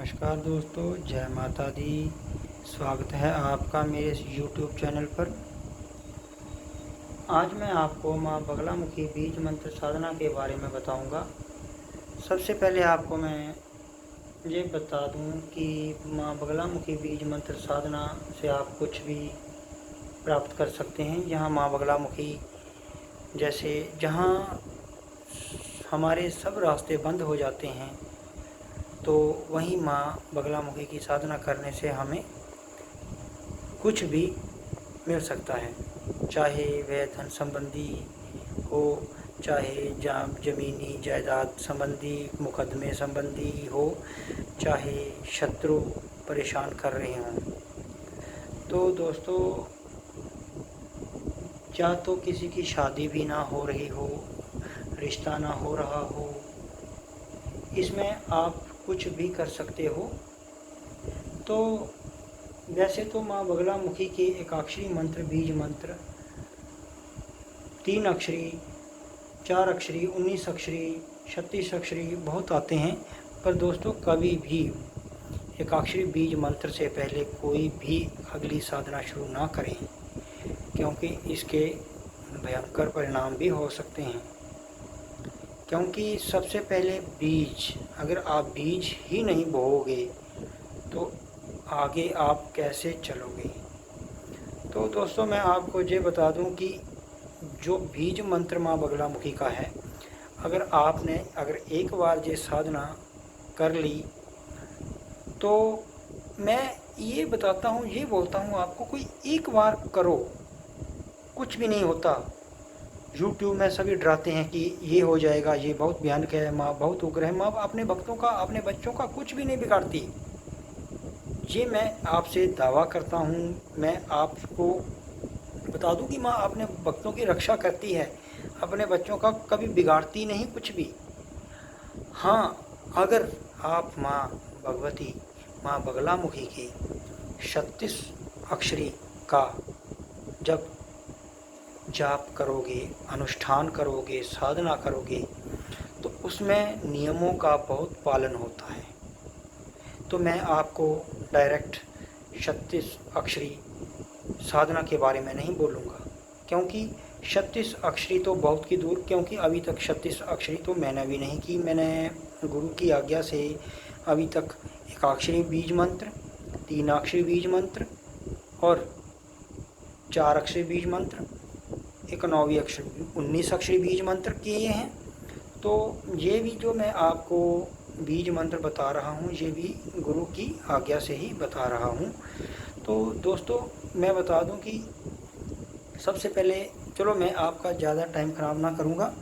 नमस्कार दोस्तों, जय माता दी। स्वागत है आपका मेरे इस यूट्यूब चैनल पर। आज मैं आपको माँ बगलामुखी बीज मंत्र साधना के बारे में बताऊंगा। सबसे पहले आपको मैं ये बता दूं कि माँ बगलामुखी बीज मंत्र साधना से आप कुछ भी प्राप्त कर सकते हैं। यहाँ माँ बगलामुखी जैसे जहाँ हमारे सब रास्ते बंद हो जाते हैं, तो वहीं माँ बगलामुखी की साधना करने से हमें कुछ भी मिल सकता है। चाहे वह धन संबंधी हो, चाहे ज़मीनी जायदाद संबंधी मुकदमे संबंधी हो, चाहे शत्रु परेशान कर रहे हों। तो दोस्तों, या तो किसी की शादी भी ना हो रही हो, रिश्ता ना हो रहा हो, इसमें आप कुछ भी कर सकते हो। तो वैसे तो माँ बगलामुखी के एकाक्षरी मंत्र, बीज मंत्र 3 अक्षरी, 4 अक्षरी, 19 अक्षरी, 36 अक्षरी बहुत आते हैं। पर दोस्तों, कभी भी एकाक्षरी बीज मंत्र से पहले कोई भी अगली साधना शुरू ना करें, क्योंकि इसके भयंकर परिणाम भी हो सकते हैं। क्योंकि सबसे पहले बीज, अगर आप बीज ही नहीं बोओगे तो आगे आप कैसे चलोगे। तो दोस्तों, मैं आपको ये बता दूं कि जो बीज मंत्र माँ बगलामुखी का है, अगर एक बार ये साधना कर ली, तो मैं ये बताता हूँ, ये बोलता हूँ आपको, कोई एक बार करो, कुछ भी नहीं होता। यूट्यूब में सभी डराते हैं कि ये हो जाएगा, ये बहुत भयानक है, माँ बहुत उग्र है। माँ अपने भक्तों का, अपने बच्चों का कुछ भी नहीं बिगाड़ती। ये मैं आपसे दावा करता हूँ। मैं आपको बता दूं कि माँ अपने भक्तों की रक्षा करती है, अपने बच्चों का कभी बिगाड़ती नहीं कुछ भी। हाँ, अगर आप माँ भगवती, माँ बगलामुखी के 36 अक्षरी का जब जाप करोगे, अनुष्ठान करोगे, साधना करोगे, तो उसमें नियमों का बहुत पालन होता है। तो मैं आपको डायरेक्ट 36 अक्षरी साधना के बारे में नहीं बोलूँगा, क्योंकि 36 अक्षरी तो बहुत की दूर, क्योंकि अभी तक 36 अक्षरी तो मैंने भी नहीं की। मैंने गुरु की आज्ञा से अभी तक एकाक्षरी बीज मंत्र, 3 अक्षरी बीज मंत्र और 4 अक्षरी बीज मंत्र, एक 9वीं अक्षरी 19 अक्षरी बीज मंत्र किए हैं। तो ये भी जो मैं आपको बीज मंत्र बता रहा हूँ, ये भी गुरु की आज्ञा से ही बता रहा हूँ। तो दोस्तों, मैं बता दूं कि सबसे पहले, चलो मैं आपका ज़्यादा टाइम ख़राब ना करूँगा।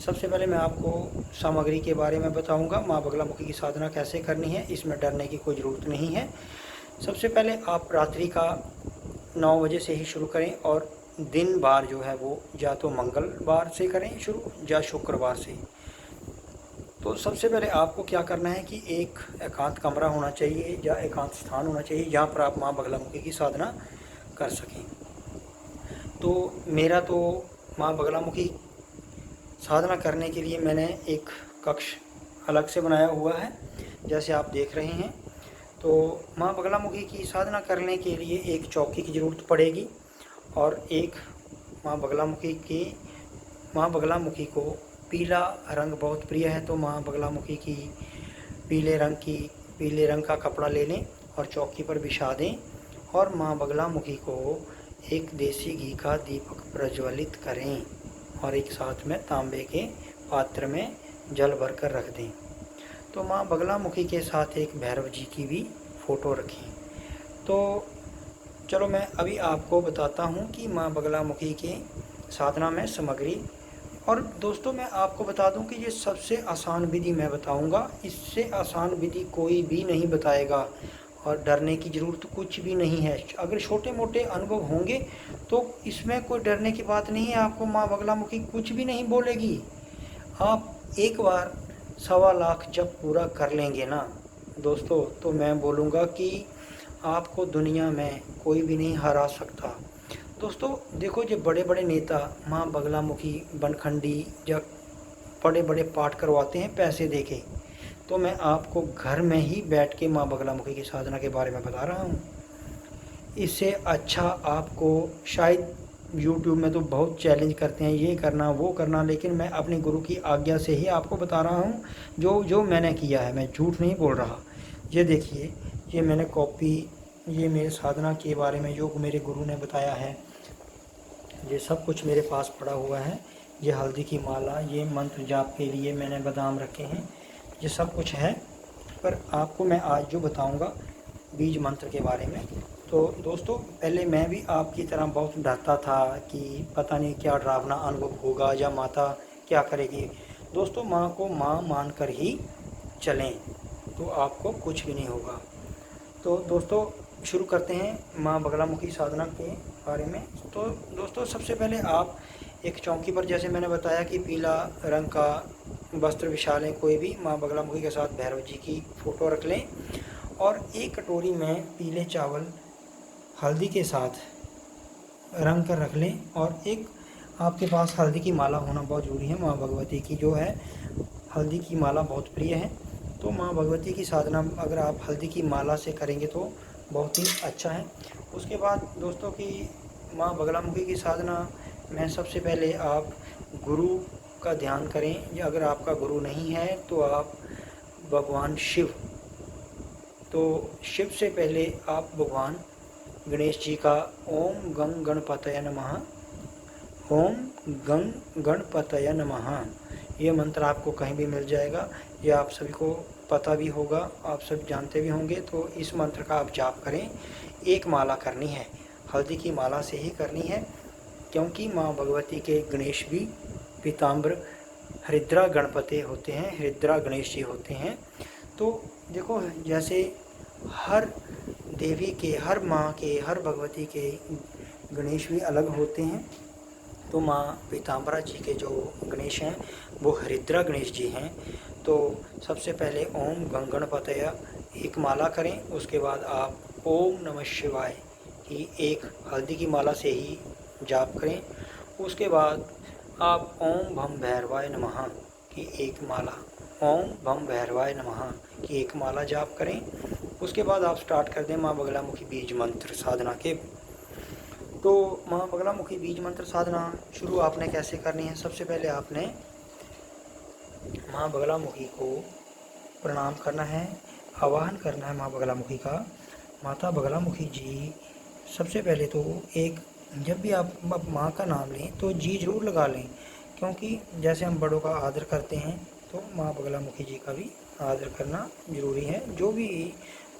सबसे पहले मैं आपको सामग्री के बारे में बताऊँगा, माँ बगलामुखी की साधना कैसे करनी है। इसमें डरने की कोई ज़रूरत नहीं है। सबसे पहले आप रात्रि का 9 बजे से ही शुरू करें, और दिन बार जो है वो या तो मंगलवार से करें शुरू या शुक्रवार से। तो सबसे पहले आपको क्या करना है कि एक एकांत कमरा होना चाहिए या एकांत स्थान होना चाहिए जहाँ पर आप माँ बगलामुखी की साधना कर सकें। तो मेरा तो माँ बगलामुखी साधना करने के लिए मैंने एक कक्ष अलग से बनाया हुआ है, जैसे आप देख रहे हैं। तो माँ बगलामुखी की साधना करने के लिए एक चौकी की ज़रूरत पड़ेगी, और एक माँ बगलामुखी को पीला रंग बहुत प्रिय है। तो माँ बगलामुखी की पीले रंग का कपड़ा ले लें और चौकी पर बिछा दें, और माँ बगलामुखी को एक देसी घी का दीपक प्रज्वलित करें, और एक साथ में तांबे के पात्र में जल भरकर रख दें। तो माँ बगलामुखी के साथ एक भैरव जी की भी फ़ोटो रखें। तो चलो मैं अभी आपको बताता हूँ कि माँ बगलामुखी के साधना में सामग्री। और दोस्तों, मैं आपको बता दूं कि ये सबसे आसान विधि मैं बताऊंगा। इससे आसान विधि कोई भी नहीं बताएगा, और डरने की ज़रूरत कुछ भी नहीं है। अगर छोटे मोटे अनुभव होंगे तो इसमें कोई डरने की बात नहीं है। आपको माँ बगलामुखी कुछ भी नहीं बोलेगी। आप एक बार 1.25 लाख जब पूरा कर लेंगे ना दोस्तों, तो मैं बोलूँगा कि आपको दुनिया में कोई भी नहीं हरा सकता। दोस्तों देखो, जो बड़े बड़े नेता माँ बगलामुखी बनखंडी या बड़े बड़े पाठ करवाते हैं पैसे देके, तो मैं आपको घर में ही बैठ के माँ बगलामुखी की साधना के बारे में बता रहा हूँ। इससे अच्छा आपको शायद यूट्यूब में तो बहुत चैलेंज करते हैं, ये करना वो करना, लेकिन मैं अपने गुरु की आज्ञा से ही आपको बता रहा हूँ जो जो मैंने किया है। मैं झूठ नहीं बोल रहा। ये देखिए, ये मैंने कॉपी, ये मेरे साधना के बारे में जो मेरे गुरु ने बताया है, ये सब कुछ मेरे पास पड़ा हुआ है। ये हल्दी की माला, ये मंत्र जाप के लिए मैंने बादाम रखे हैं, ये सब कुछ है। पर आपको मैं आज जो बताऊंगा बीज मंत्र के बारे में, तो दोस्तों पहले मैं भी आपकी तरह बहुत डरता था कि पता नहीं क्या डरावना अनुभव होगा या माता क्या करेगी। दोस्तों माँ को माँ मानकर ही चलें तो आपको कुछ भी नहीं होगा। तो दोस्तों शुरू करते हैं माँ बगलामुखी साधना के बारे में। तो दोस्तों सबसे पहले आप एक चौकी पर, जैसे मैंने बताया कि पीला रंग का वस्त्र बिछा लें, कोई भी माँ बगलामुखी के साथ भैरव जी की फ़ोटो रख लें और एक कटोरी में पीले चावल हल्दी के साथ रंग कर रख लें। और एक आपके पास हल्दी की माला होना बहुत ज़रूरी है। माँ भगवती की जो है हल्दी की माला बहुत प्रिय है। तो माँ भगवती की साधना अगर आप हल्दी की माला से करेंगे तो बहुत ही अच्छा है। उसके बाद दोस्तों की माँ बगलामुखी की साधना में सबसे पहले आप गुरु का ध्यान करें, या अगर आपका गुरु नहीं है तो आप भगवान शिव, तो शिव से पहले आप भगवान गणेश जी का ओम गंग गणपतये नमः, ओम गंग गणपतये नमः, ये मंत्र आपको कहीं भी मिल जाएगा। ये आप सभी को पता भी होगा, आप सब जानते भी होंगे। तो इस मंत्र का आप जाप करें। एक माला करनी है, हल्दी की माला से ही करनी है, क्योंकि माँ भगवती के गणेश भी पीताम्बर हरिद्रा गणपति होते हैं, हरिद्रा गणेश जी होते हैं। तो देखो, जैसे हर देवी के, हर माँ के, हर भगवती के गणेश भी अलग होते हैं। तो माँ पीताम्बरा जी के जो गणेश हैं वो हरिद्रा गणेश जी हैं। तो सबसे पहले ओम गंग गणपतये एक माला करें। उसके बाद आप ओम नमः शिवाय की एक हल्दी की माला से ही जाप करें। उसके बाद आप ओम भम भैरवाय नमः की एक माला, ओम भम भैरवाय नमः की एक माला जाप करें। उसके बाद आप स्टार्ट कर दें माँ बगलामुखी बीज मंत्र साधना के। तो माँ बगलामुखी बीज मंत्र साधना शुरू आपने कैसे करनी है? सबसे पहले आपने माँ बगलामुखी को प्रणाम करना है, आवाहन करना है माँ बगलामुखी का। माता बगलामुखी जी, सबसे पहले तो एक, जब भी आप माँ का नाम लें तो जी जरूर लगा लें, क्योंकि जैसे हम बड़ों का आदर करते हैं तो माँ बगलामुखी जी का भी आदर करना ज़रूरी है। जो भी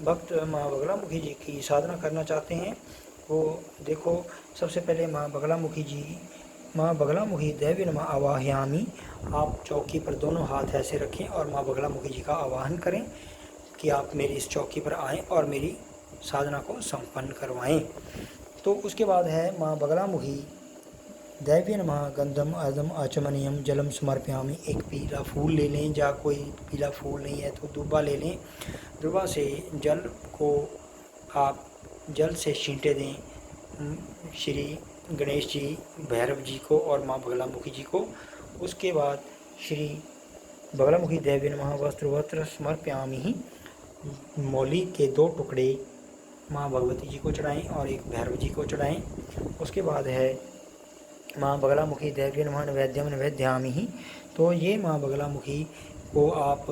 भक्त माँ बगलामुखी जी की साधना करना चाहते हैं वो देखो, सबसे पहले माँ बगलामुखी जी, माँ बगलामुखी देवी नमः आवाहयामी, आप चौकी पर दोनों हाथ ऐसे रखें और माँ बगलामुखी जी का आवाहन करें कि आप मेरी इस चौकी पर आएँ और मेरी साधना को संपन्न करवाएं। तो उसके बाद है माँ बगलामुखी दैव्य नमः गंधम अर्धम आचमनीयम जलम समर्पयामि। एक पीला फूल ले लें, या कोई पीला फूल नहीं है तो दुब्बा ले लें। दुब्बा से जल को आप जल से छींटे दें श्री गणेश जी, भैरव जी को और माँ बगलामुखी जी को। उसके बाद श्री बगलामुखी देवी नमः वस्त्र समर्पयामि, मौली के 2 टुकड़े माँ भगवती जी को चढ़ाएं और एक भैरव जी को चढ़ाएं। उसके बाद है माँ बगलामुखी देवी नमः नैवेद्यम नैवेद्यामि। तो ये माँ बगलामुखी को आप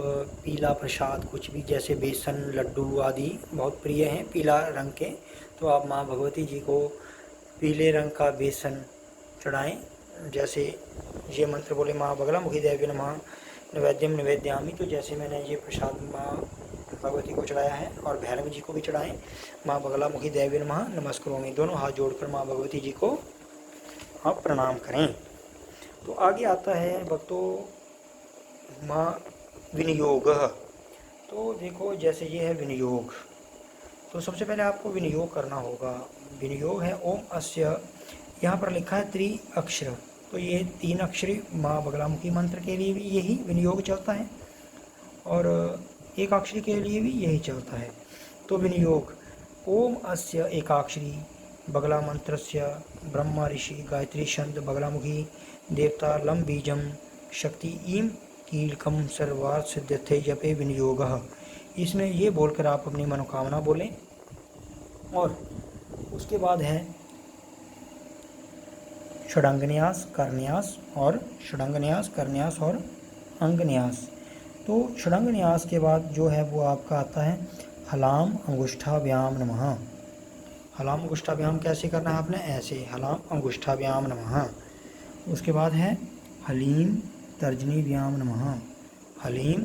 पीला प्रसाद, कुछ भी, जैसे बेसन लड्डू आदि बहुत प्रिय हैं पीला रंग के, तो आप माँ भगवती जी को पीले रंग का बेसन चढ़ाएं। जैसे ये मंत्र बोले माँ बगलामुखी देवी नमः नैवेद्यम नैवेद्यामि, तो जैसे मैंने ये प्रसाद माँ भगवती को चढ़ाया है और भैरव जी को भी चढ़ाएं। माँ बगलामुखी देवी नमः नमस्करोमि, दोनों हाथ जोड़कर माँ भगवती जी को आप प्रणाम करें। तो आगे आता है भक्तों माँ विनियोग। तो देखो, जैसे ये है विनियोग, तो सबसे पहले आपको विनियोग करना होगा। विनियोग है ओम अस्य, यहाँ पर लिखा है त्रि अक्षर, तो ये 3 अक्षरी माँ बगलामुखी मंत्र के लिए भी यही विनियोग चलता है और एक अक्षरी के लिए भी यही चलता है। तो विनियोग ओम अस्य एकाक्षरी बगला मंत्रस्य ब्रह्मा ऋषि गायत्री छंद बगलामुखी देवता लम बीजम शक्ति ईम कीलकम सर्वार्थ सिद्ध्यते जपे विनियोगः। इसमें ये बोलकर आप अपनी मनोकामना बोलें। और उसके बाद है षडंगन्यास, करन्यास और षडंगन्यास, करन्यास और अंगन्यास। तो षडंगन्यास के बाद जो है वो आपका आता है हलाम अंगुष्ठाभ्याम नमः। हलाम अंगुष्ठाभ्याम कैसे करना है आपने? ऐसे, हलाम अंगुष्ठाभ्याम नमः। उसके बाद है हलीम तर्जनी व्याम नमः। हलीम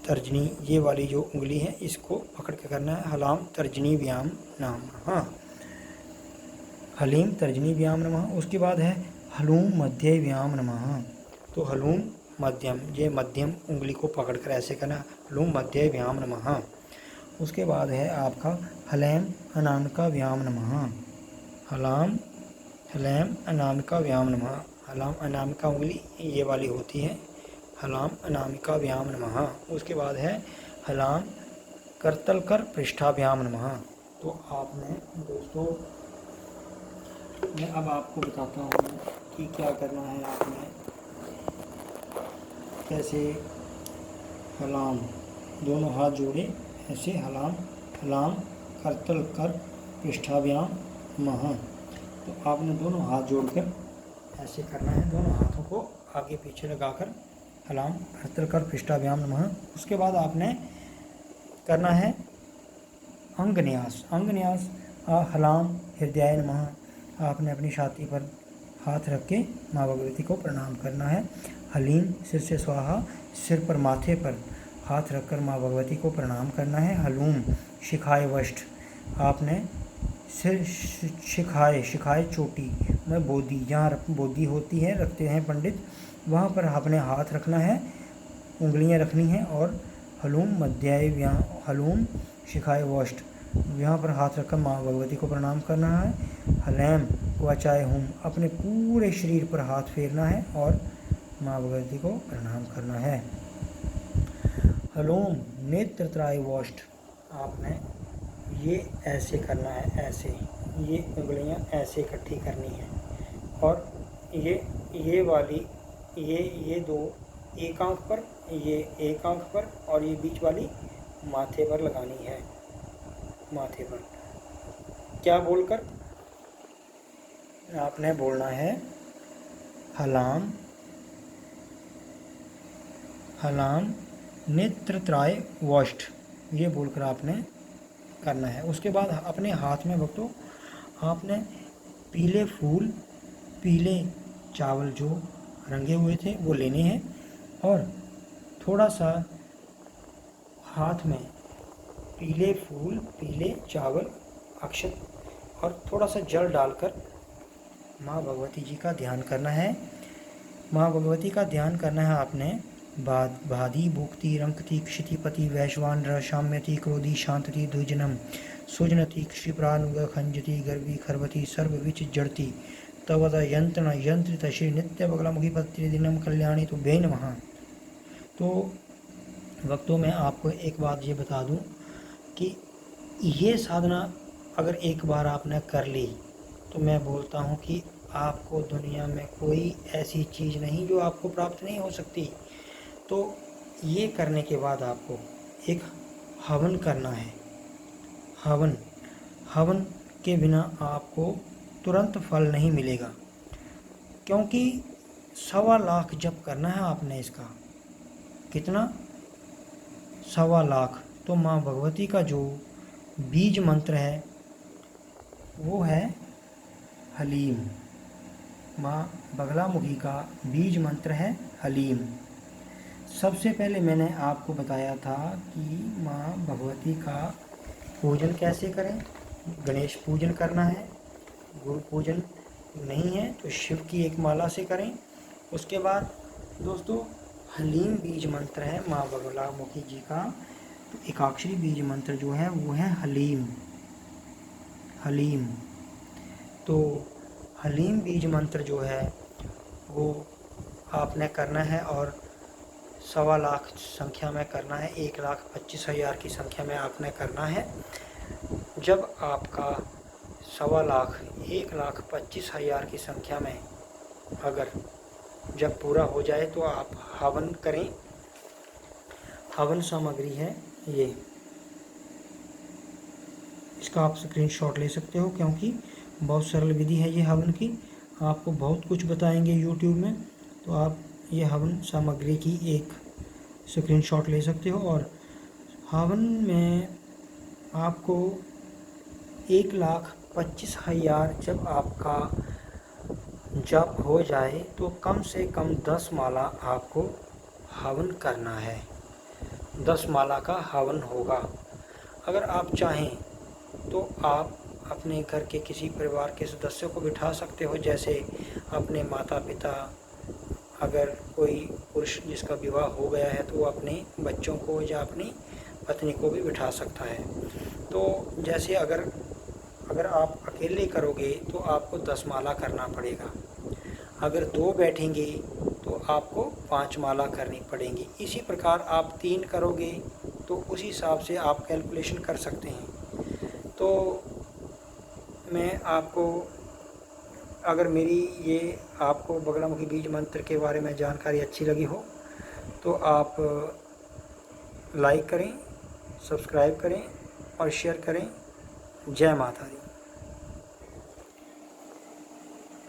तर्जनी, ये वाली जो उंगली है इसको पकड़ के करना है, हलाम तर्जनी व्याम नमः, हलीम तर्जनी व्याम नमः। उसके बाद है हलूम मध्य व्याम नमः। तो हलूम मध्यम, ये मध्यम उंगली को पकड़ कर ऐसे करना, हलूम मध्य व्याम नमः। उसके बाद है आपका हलैम अनामिका व्याम नमः। हलाम हलैम अनामिका व्याम नमः। हलाम अनामिका उंगली ये वाली होती है, हलाम अनामिका व्याम नमः। उसके बाद है हलाम करतल कर पृष्ठाभ्याम नमः। तो आपने दोस्तों, मैं अब आपको बताता हूँ कि क्या करना है आपने, कैसे हलाम दोनों हाथ जोड़े ऐसे, हलाम हलाम करतल कर पृष्ठाभ्याम नमः। तो आपने दोनों हाथ जोड़कर ऐसे करना है, दोनों हाथों को आगे पीछे लगाकर हलाम करतल कर पृष्ठाभ्याम नमः। उसके बाद आपने करना है अंगन्यास। अंगन्यास हलाम हृदयाय नमः। आपने अपनी छाती पर हाथ रख के माँ भगवती को प्रणाम करना है। हलीम सिर से स्वाहा, सिर पर माथे पर हाथ रखकर माँ भगवती को प्रणाम करना है। हलूम शिखाए वष्ट, आपने सिर शिखाए, शिखाए चोटी में बोधी, जहाँ बोधी होती है रखते हैं पंडित, वहाँ पर आपने हाथ रखना है, उंगलियाँ रखनी हैं। और हलूम मध्याय व्याम, हलूम शिखाए वष्ट, यहाँ पर हाथ रखकर माँ भगवती को प्रणाम करना है। हलैम वाचाए हुम, अपने पूरे शरीर पर हाथ फेरना है और माँ भगवती को प्रणाम करना है। हलोम नेत्र त्राय वष्ट, आपने ये ऐसे करना है, ऐसे ये उंगलियां ऐसे इकट्ठी करनी है। और ये वाली ये दो एक आंख पर, ये एक आंख पर, और ये बीच वाली माथे पर लगानी है। माथे पर क्या बोलकर आपने बोलना है हलाम हलाम नेत्रत्राय वष्ट, ये बोलकर आपने करना है। उसके बाद अपने हाथ में भक्तों आपने पीले फूल, पीले चावल जो रंगे हुए थे वो लेने हैं, और थोड़ा सा हाथ में पीले फूल, पीले चावल, अक्षत और थोड़ा सा जल डालकर माँ भगवती जी का ध्यान करना है। माँ भगवती का ध्यान करना है आपने। बाधी भुक्ति रंकति क्षितिपति वैश्वान शाम्यति क्रोधी शांतति द्विजनम सुजनति क्षिप्रानुग खंजति गर्वी खरवती सर्वविच जड़ती तवद यंत्रण यंत्रित श्री नित्य बगलामुखी पत्रि दिनम कल्याणी तो बे नमः। तो भक्तों मैं आपको एक बात ये बता दूं कि ये साधना अगर एक बार आपने कर ली तो मैं बोलता हूँ कि आपको दुनिया में कोई ऐसी चीज़ नहीं जो आपको प्राप्त नहीं हो सकती। तो ये करने के बाद आपको एक हवन करना है। हवन के बिना आपको तुरंत फल नहीं मिलेगा, क्योंकि 1.25 लाख जप करना है आपने इसका। कितना? 1.25 लाख। तो माँ भगवती का जो बीज मंत्र है वो है हलीम। माँ बगलामुखी का बीज मंत्र है हलीम। सबसे पहले मैंने आपको बताया था कि माँ भगवती का पूजन कैसे करें। गणेश पूजन करना है, गुरु पूजन नहीं है तो शिव की एक माला से करें। उसके बाद दोस्तों हलीम बीज मंत्र है माँ बगलामुखी जी का। तो एकाक्षरी बीज मंत्र जो है वो है हलीम। तो हलीम बीज मंत्र जो है वो आपने करना है, और 1.25 लाख संख्या में करना है, 1,25,000 की संख्या में आपने करना है। जब आपका 1.25 लाख 1,25,000 की संख्या में अगर जब पूरा हो जाए तो आप हवन करें हवन सामग्री है ये। इसका आप स्क्रीनशॉट ले सकते हो, क्योंकि बहुत सरल विधि है ये हवन की। आपको बहुत कुछ बताएंगे यूट्यूब में, तो आप ये हवन सामग्री की एक स्क्रीनशॉट ले सकते हो। और हवन में आपको 1,25,000 जब आपका जप हो जाए तो कम से कम 10 माला आपको हवन करना है। 10 माला का हवन होगा। अगर आप चाहें तो आप अपने घर के किसी परिवार के सदस्यों को बिठा सकते हो, जैसे अपने माता पिता, अगर कोई पुरुष जिसका विवाह हो गया है तो वो अपने बच्चों को या अपनी पत्नी को भी बिठा सकता है। तो जैसे अगर आप अकेले करोगे तो आपको 10 माला करना पड़ेगा। अगर 2 बैठेंगे तो आपको 5 माला करनी पड़ेंगी। इसी प्रकार आप 3 करोगे तो उसी हिसाब से आप कैलकुलेशन कर सकते हैं। तो मैं आपको, अगर मेरी ये आपको बगलामुखी बीज मंत्र के बारे में जानकारी अच्छी लगी हो तो आप लाइक करें, सब्सक्राइब करें और शेयर करें। जय माता दी।